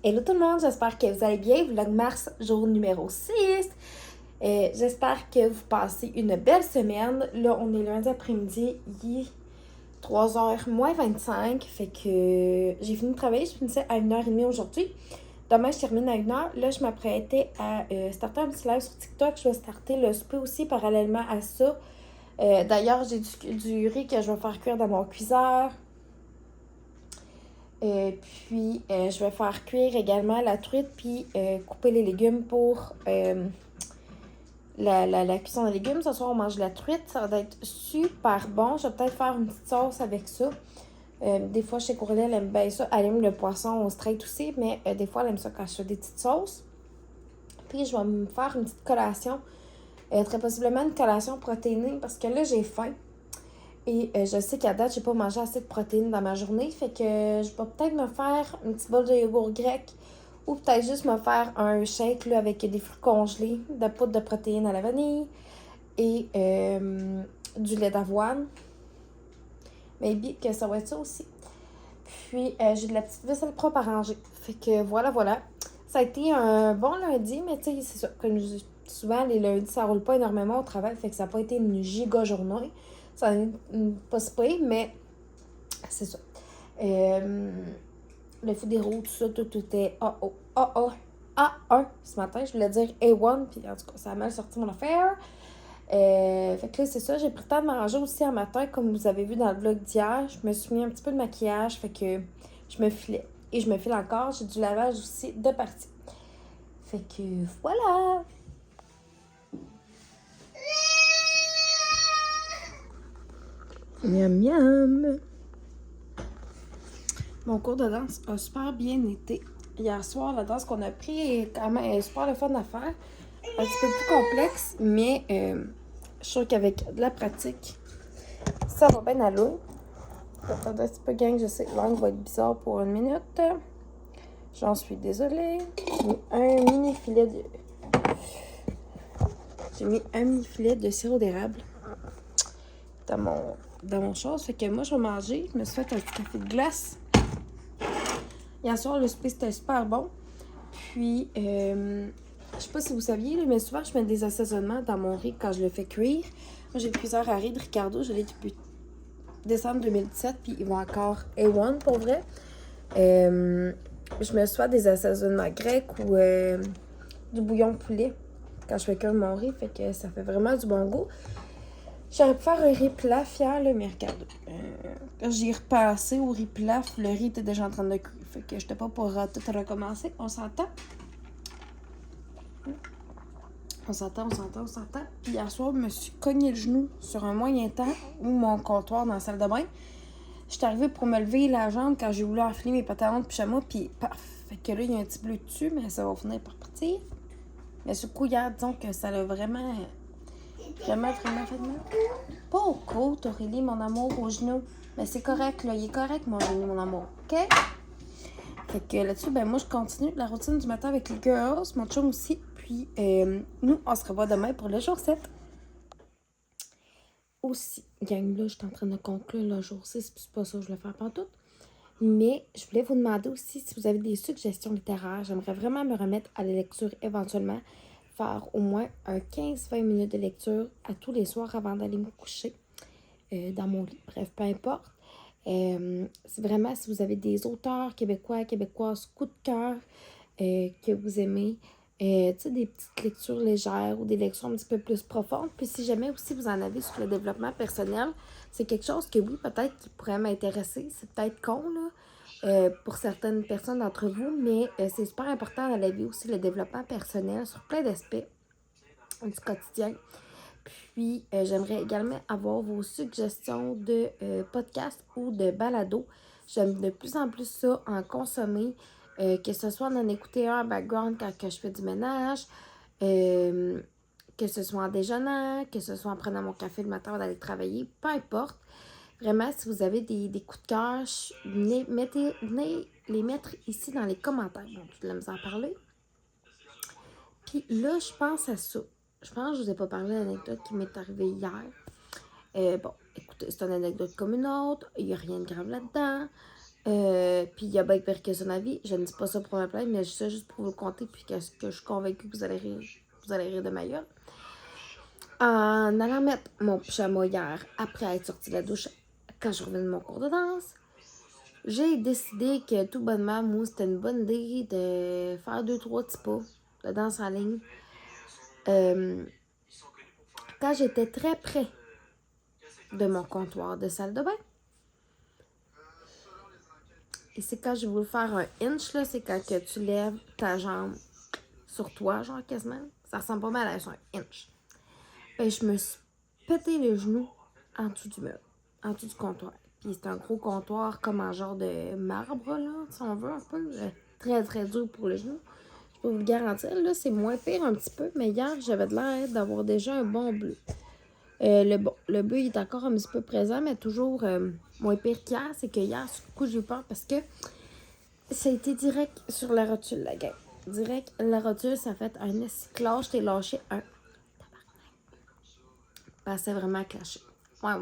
Hello tout le monde, j'espère que vous allez bien. Vlogmas, jour numéro 6. J'espère que vous passez une belle semaine. Là, on est lundi après-midi, il est 3h moins 25. Fait que j'ai fini de travailler, je finissais à 1h30 aujourd'hui. Demain, je termine à 1h. Là, je m'apprêtais à starter un petit live sur TikTok. Je vais starter le souper aussi parallèlement à ça. D'ailleurs, j'ai du riz que je vais faire cuire dans mon cuiseur. Puis, je vais faire cuire également la truite, puis couper les légumes pour la cuisson des légumes. Ce soir, on mange la truite. Ça va être super bon. Je vais peut-être faire une petite sauce avec ça. Des fois, chez Courriel, elle aime bien ça. Elle aime le poisson au straight aussi, mais des fois, elle aime ça quand je fais des petites sauces. Puis, je vais me faire une petite collation. Très possiblement une collation protéinée parce que là, j'ai faim. Et je sais qu'à date, j'ai pas mangé assez de protéines dans ma journée. Fait que je vais peut-être me faire une petite bol de yogourt grec. Ou peut-être juste me faire un shake là, avec des fruits congelés, de poudre de protéines à la vanille. Et du lait d'avoine. Maybe que ça va être ça aussi. Puis j'ai de la petite vaisselle propre à ranger. Fait que voilà. Ça a été un bon lundi, mais tu sais, c'est ça. Comme je dis souvent, les lundis, ça roule pas énormément au travail. Fait que ça n'a pas été une giga journée. Ça n'a pas si pire, mais c'est ça. Le fou des roues, tout ça, tout était A1 ce matin. Je voulais dire A1, puis en tout cas, ça a mal sorti mon affaire. Fait que là, c'est ça. J'ai pris le temps de manger aussi un matin, comme vous avez vu dans le vlog d'hier. Je me suis mis un petit peu de maquillage, fait que je me filais. Et je me file encore. J'ai du lavage aussi de partie. Fait que voilà! Miam miam! Mon cours de danse a super bien été. Hier soir, la danse qu'on a pris est quand même super le fun à faire. Un petit peu plus complexe, mais je suis sûre qu'avec de la pratique, ça va bien aller. Attendez un petit peu, gang, je sais que l'angle va être bizarre pour une minute. J'en suis désolée. J'ai mis un mini filet de sirop d'érable dans mon chose. Fait que moi, je vais manger. Je me suis fait un petit café de glace. Hier soir, le souper, c'était super bon. Puis, je sais pas si vous saviez, mais souvent, je mets des assaisonnements dans mon riz quand je le fais cuire. Moi, j'ai le cuiseur à riz de Ricardo. Je l'ai depuis décembre 2017, puis il va encore A1 pour vrai. Je me suis fait des assaisonnements grecs ou du bouillon de poulet quand je fais cuire mon riz, fait que ça fait vraiment du bon goût. J'aurais pu faire un riz plaf hier, là, mais regarde, quand j'y ai repassé au riz plaf, le riz était déjà en train de cuire, fait que j'étais pas pour tout recommencer, on s'entend. On s'entend. Puis hier soir, je me suis cogné le genou sur un moyen temps ou mon comptoir dans la salle de bain. J'étais arrivée pour me lever la jambe quand j'ai voulu enfiler mes pantalons de pyjama, puis paf! Fait que là, il y a un petit bleu dessus, mais ça va finir par partir. Mais ce coup, hier, disons que ça l'a vraiment fait mal. Pas au côte, Aurélie, mon amour, au genou. Mais c'est correct, là. Il est correct, mon genou, mon amour. OK? Fait que là-dessus, ben moi, je continue la routine du matin avec les girls, mon chum aussi. Puis, nous, on se revoit demain pour le jour 7. Aussi, gang, là, je suis en train de conclure le jour 6, puis c'est pas ça que je voulais faire pantoute. Mais je voulais vous demander aussi si vous avez des suggestions littéraires. J'aimerais vraiment me remettre à la lecture éventuellement. Faire au moins un 15-20 minutes de lecture à tous les soirs avant d'aller me coucher dans mon lit. Bref, peu importe. C'est vraiment si vous avez des auteurs québécois, québécoises, coup de cœur que vous aimez. Tu sais, des petites lectures légères ou des lectures un petit peu plus profondes. Puis si jamais aussi vous en avez sur le développement personnel, c'est quelque chose que oui, peut-être qui pourrait m'intéresser. C'est peut-être con, là, pour certaines personnes d'entre vous, mais c'est super important dans la vie aussi, le développement personnel sur plein d'aspects du quotidien. Puis, j'aimerais également avoir vos suggestions de podcasts ou de balados. J'aime de plus en plus ça, en consommer, que ce soit en écouter un en background quand que je fais du ménage, que ce soit en déjeunant, que ce soit en prenant mon café le matin avant d'aller travailler, peu importe. Vraiment, si vous avez des coups de cœur, venez les mettre ici dans les commentaires. Bon, je voulais en parler. Puis là, je pense à ça. Je pense que je vous ai pas parlé d'une anecdote qui m'est arrivée hier. Bon, écoutez, c'est une anecdote comme une autre. Il n'y a rien de grave là-dedans. Puis il y a bien pire que ça dans la vie. Je ne dis pas ça pour ma plainte, mais je dis ça juste pour vous le compter, puis que je suis convaincue que vous allez rire de ma gueule. En allant mettre mon pyjama hier, après être sortie de la douche, quand je revenais de mon cours de danse, j'ai décidé que tout bonnement, moi, c'était une bonne idée de faire 2-3 petits pas de danse en ligne. Quand j'étais très près de mon comptoir de salle de bain, et c'est quand j'ai voulu faire un inch, là, c'est quand que tu lèves ta jambe sur toi, genre quasiment. Ça ressemble pas mal à un inch. Ben, je me suis pété les genoux en dessous du meuble, en dessous du comptoir. Puis c'est un gros comptoir comme en genre de marbre, là, si on veut, un peu. Très, très dur pour les genoux. Je peux vous le garantir, là, c'est moins pire un petit peu, mais hier, j'avais de l'air d'avoir déjà un bon bleu. Le bleu, il est encore un petit peu présent, mais toujours moins pire qu'hier. C'est que hier, sur le coup, j'ai eu peur parce que ça a été direct sur la rotule, la gang. Direct, la rotule, ça fait un esclage, t'es lâché un. Passait vraiment caché. Ouais.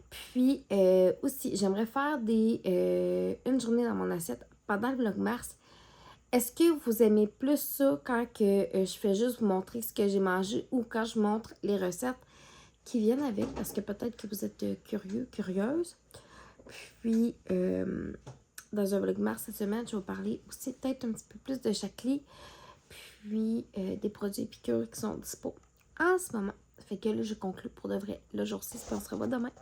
Puis, aussi, j'aimerais faire une journée dans mon assiette pendant le Vlogmas. Est-ce que vous aimez plus ça quand que, je fais juste vous montrer ce que j'ai mangé ou quand je montre les recettes qui viennent avec? Parce que peut-être que vous êtes curieux, curieuse. Puis, dans un Vlogmas cette semaine, je vais vous parler aussi peut-être un petit peu plus de Chacli. Puis, des produits épicures qui sont dispo en ce moment. Fait que là, je conclue pour de vrai. Le jour 6, on se revoit demain.